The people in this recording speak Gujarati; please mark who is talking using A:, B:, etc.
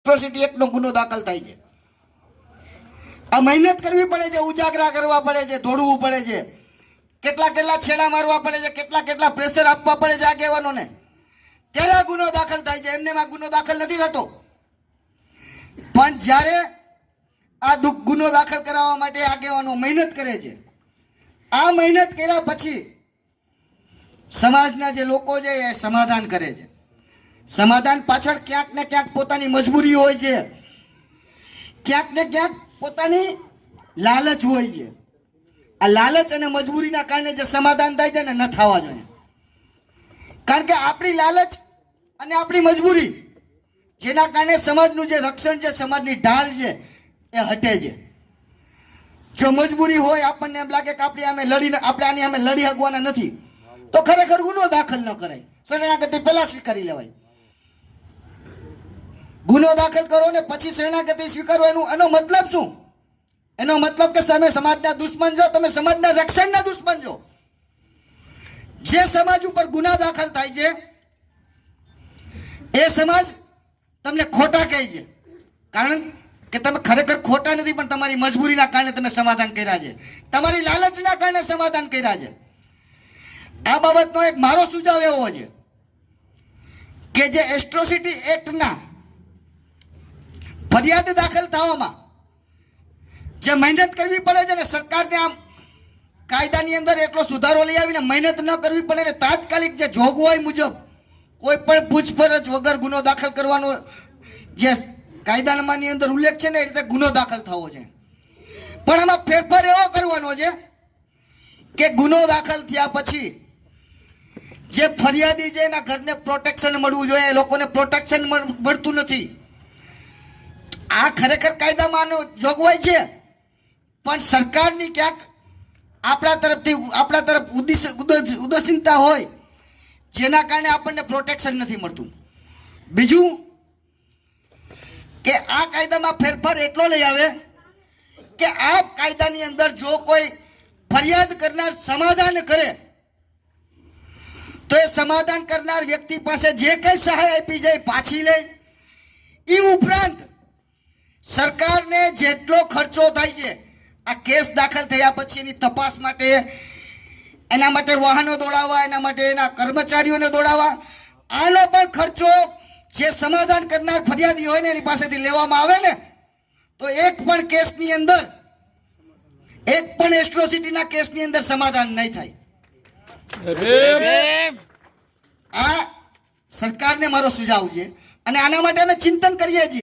A: એટ્રોસિટી એક્ટનો ગુનો દાખલ થાય છે। આ મહેનત કરવી પડે છે, ઉજાગરા કરવા પડે છે, દોડવું પડે છે, કેટલા છેડા મારવા પડે છે, કેટલા પ્રેશર આપવા પડે છે આગેવાનોને, ત્યારે આ ગુનો દાખલ થાય છે। એમને આ ગુનો દાખલ નથી થતો। પણ જ્યારે આ ગુનો દાખલ કરાવવા માટે આગેવાનો મહેનત કરે છે, આ મહેનત કર્યા પછી સમાજના જે લોકો છે એ સમાધાન કરે છે। સમાધાન પાછળ ક્યાંક ને ક્યાંક પોતાની મજબૂરી હોય છે, ક્યાંક ને ક્યાંક પોતાની લાલચ હોય છે। આ લાલચ અને મજબૂરીના કારણે જે સમાધાન થાય છે ને ન થવા જોઈએ, કારણ કે આપણી લાલચ અને આપણી મજબૂરી જેના કારણે સમાજનું જે રક્ષણ છે, સમાજની ઢાલ છે એ હટે છે। જો મજબૂરી હોય, આપણને એમ લાગે કે આપણે આની સામે લડી શકવાના નથી, તો ખરેખર ગુનો દાખલ ન કરાય, શરણાગતિ પહેલા સ્વીકારી લેવાય। ગુનો દાખલ કરો ને પછી શરણાગતિ સ્વીકારો, એનો મતલબ શું? એનો મતલબ કે તમે સમાજના દુશ્મન છો, તમે સમાજના રક્ષણના દુશ્મન છો। જે સમાજ ઉપર ગુના દાખલ થાય છે એ સમાજ તમને ખોટા કહે છે, કારણ કે તમે ખરેખર ખોટા નથી, પણ તમારી મજબૂરીના કારણે તમે સમાધાન કર્યા છે, તમારી લાલચના કારણે સમાધાન કર્યા છે। આ બાબતનો એક મારો સુઝાવ એવો છે કે જે એટ્રોસિટી એક્ટના ફરિયાદ દાખલ થવામાં જે મહેનત કરવી પડે છે ને, સરકારને આમ કાયદાની અંદર એટલો સુધારો લઈ આવીને મહેનત ન કરવી પડે ને, તાત્કાલિક જે જોગવાઈ મુજબ કોઈ પણ પૂછપરછ વગર ગુનો દાખલ કરવાનો જે કાયદાનામાની અંદર ઉલ્લેખ છે ને, એ રીતે ગુનો દાખલ થવો છે। પણ આમાં ફેરફાર એવો કરવાનો છે કે ગુનો દાખલ થયા પછી જે ફરિયાદી છે એના ઘરને પ્રોટેક્શન મળવું જોઈએ, એ લોકોને પ્રોટેક્શન મળતું નથી। આ ખરેખર કાયદામાં જોગવાઈ છે, પણ સરકારની ક્યાંક આપણા તરફ ઉદાસીનતા હોય, જેના કારણે આપણને પ્રોટેક્શન નથી મળતું। બીજું કે આ કાયદામાં ફેરફાર એટલો લઈ આવે કે આ કાયદાની અંદર જો કોઈ ફરિયાદ કરનાર સમાધાન કરે તો એ સમાધાન કરનાર વ્યક્તિ પાસે જે કઈ સહાય આપી જાય પાછી લે। એ ઉપરાંત સરકારને જેટલો ખર્ચો થાય છે આ કેસ દાખલ થયા પછી એની તપાસ માટે, એના માટે વાહનો દોડાવવા, એના માટે એના કર્મચારીઓને દોડાવવા, આનો પણ ખર્ચો જે સમાધાન કરનાર ફરિયાદી હોય ને એની પાસેથી લેવામાં આવે ને, તો એક પણ કેસની અંદર, એક પણ એટ્રોસિટીના કેસની અંદર સમાધાન નહીં થાય। આ સરકારને મારો સુઝાવ છે અને આના માટે અમે ચિંતન કરીએ છીએ।